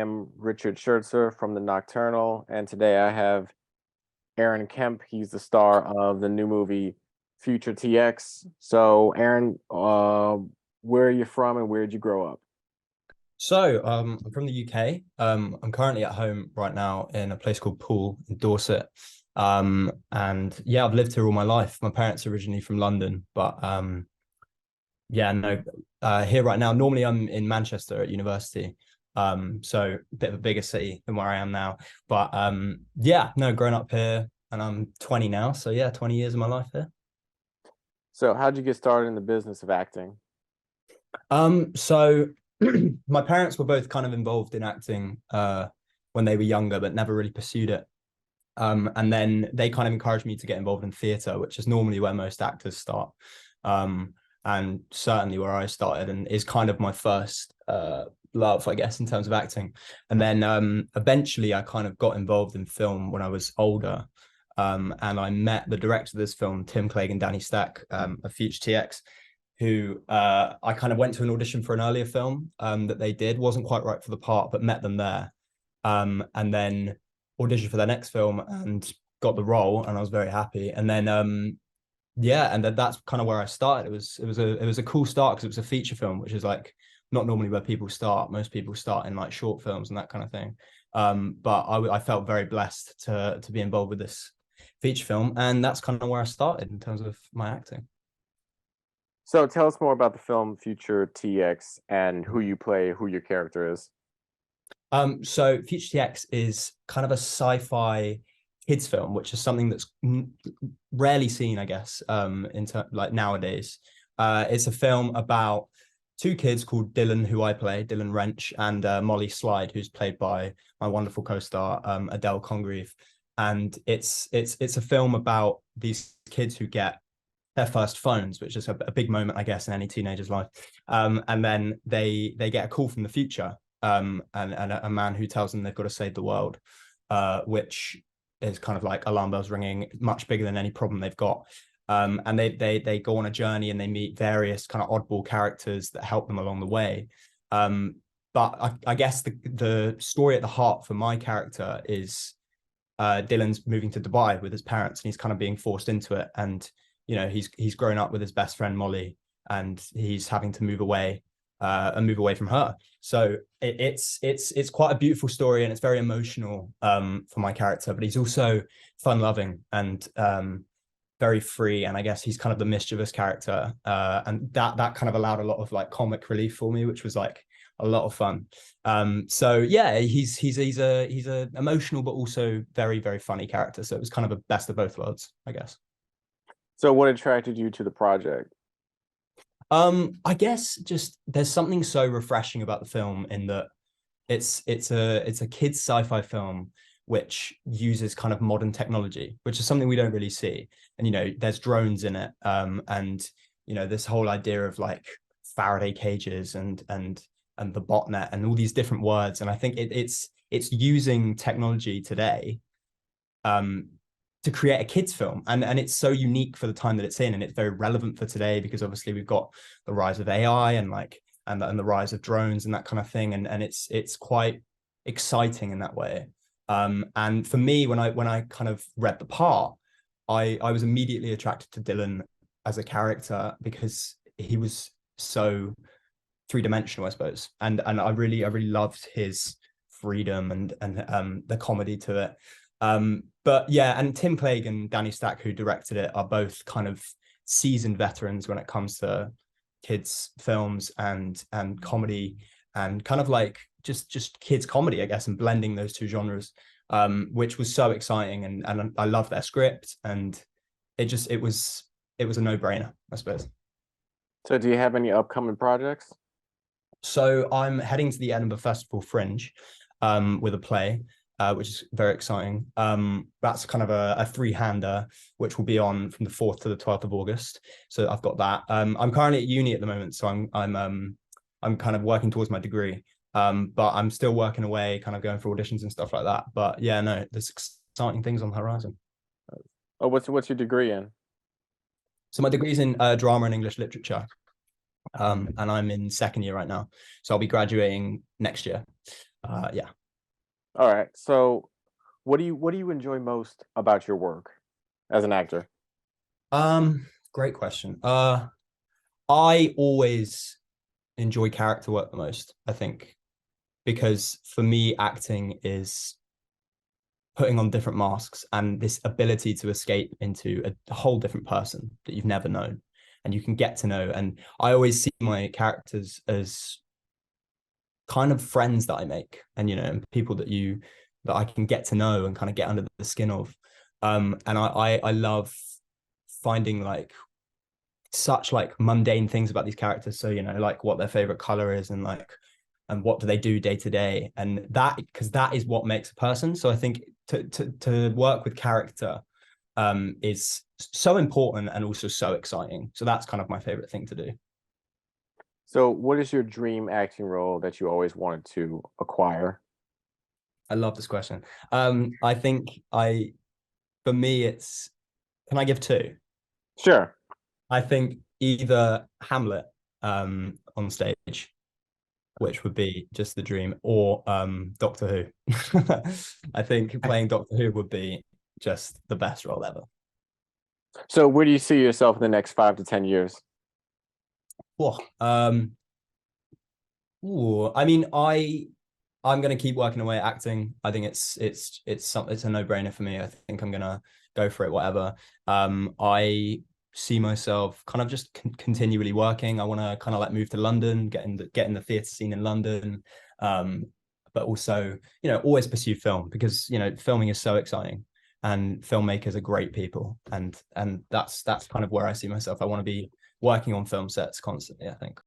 am Richard Schertzer from the Nocturnal, and today I have Arran Kemp. He's the star of the new movie Future TX. So, Aaron, where are you from and where did you grow up? So, I'm from the UK. I'm currently at home right now in a place called Poole in Dorset. And yeah, I've lived here all my life. My parents are originally from London, but yeah, no, here right now. Normally, I'm in Manchester at university. So a bit of a bigger city than where I am now. But yeah, no, grown up here, and I'm 20 now. So yeah, 20 years of my life here. So, how'd you get started in the business of acting? So my parents were both kind of involved in acting when they were younger, but never really pursued it. And then they kind of encouraged me to get involved in theatre, which is normally where most actors start. And certainly where I started and is kind of my first love, I guess, in terms of acting. And then eventually I kind of got involved in film when I was older. And I met the director of this film, CLAGUE and DANNY STACK, of Future TX, who I kind of went to an audition for an earlier film that they did. Wasn't quite right for the part, but met them there. And then auditioned for their next film and got the role, and I was very happy. And then yeah, and that's kind of where I started. It was a cool start because it was a feature film, which is like not normally where people start. Most people start in like short films and that kind of thing. But I felt very blessed to be involved with this feature film, and that's kind of where I started in terms of my acting. So, tell us more about the film Future TX and who you play, who your character is. So Future TX is kind of a sci-fi kids film, which is something that's rarely seen, I guess, like nowadays. It's a film about two kids called Dylan, who I play, Dylan Wrench, and Molly Slide, who's played by my wonderful co-star Adele Congreve. And it's a film about these kids who get their first phones, which is a big moment, I guess, in any teenager's life. And then they get a call from the future, and a man who tells them they've got to save the world, which is kind of like alarm bells ringing, much bigger than any problem they've got. And they go on a journey and they meet various kind of oddball characters that help them along the way. But I guess the story at the heart for my character is Dylan's moving to Dubai with his parents, and he's kind of being forced into it. And he's grown up with his best friend Molly, and he's having to move away and move away from her. So it's quite a beautiful story, and it's very emotional for my character. But he's also fun-loving and very free, and I guess he's kind of the mischievous character, and that kind of allowed a lot of like comic relief for me, which was like a lot of fun. So yeah, he's a emotional but also very, very funny character. So it was kind of a best of both worlds, I guess. So, what attracted you to the project? I guess just there's something so refreshing about the film in that it's a kids sci-fi film which uses kind of modern technology, which is something we don't really see. And there's drones in it, and this whole idea of like Faraday cages and the botnet and all these different words. And I think it's using technology today to create a kids film, and it's so unique for the time that it's in, and it's very relevant for today because obviously we've got the rise of AI and like and the rise of drones and that kind of thing, and it's quite exciting in that way. And for me, when I kind of read the part, I was immediately attracted to Dylan as a character because he was so three-dimensional, I suppose, and I really loved his freedom and the comedy to it. But yeah, and Tim Clegg and Danny Stack, who directed it, are both kind of seasoned veterans when it comes to kids films and comedy, and kind of like just kids comedy, I guess, and blending those two genres, which was so exciting. And I love their script, and it was a no-brainer, I suppose. So, do you have any upcoming projects? So I'm heading to the Edinburgh Festival Fringe with a play, which is very exciting. That's kind of a three-hander, which will be on from the 4th to the 12th of August. So I've got that. I'm currently at uni at the moment, so I'm kind of working towards my degree. But I'm still working away, kind of going for auditions and stuff like that. But yeah, no, there's exciting things on the horizon. Oh, what's your degree in? So my degree's in drama and English literature. And I'm in 2nd year right now, so I'll be graduating next year. Yeah. All right. So what do you enjoy most about your work as an actor? Great question. I always enjoy character work the most, I think, because for me, acting is putting on different masks and this ability to escape into a whole different person that you've never known and you can get to know. And I always see my characters as kind of friends that I make, and and people that I can get to know and kind of get under the skin of. And I love finding like such like mundane things about these characters. So, like what their favorite color is and what do they do day to day. And that, because that is what makes a person. So I think to work with character is so important and also so exciting. So that's kind of my favorite thing to do. So what is your dream acting role that you always wanted to acquire? I love this question. I think for me, can I give two? Sure. I think either Hamlet on stage, which would be just the dream, or Doctor Who. I think playing Doctor Who would be just the best role ever. So where do you see yourself in the next 5 to 10 years? Whoa. I mean, I'm gonna keep working away at acting. I think it's a no-brainer for me. I think I'm gonna go for it, whatever. I see myself kind of just continually working. I want to kind of like move to London, get in the theatre scene in London, but also always pursue film, because filming is so exciting and filmmakers are great people, and that's kind of where I see myself. I want to be working on film sets constantly, I think.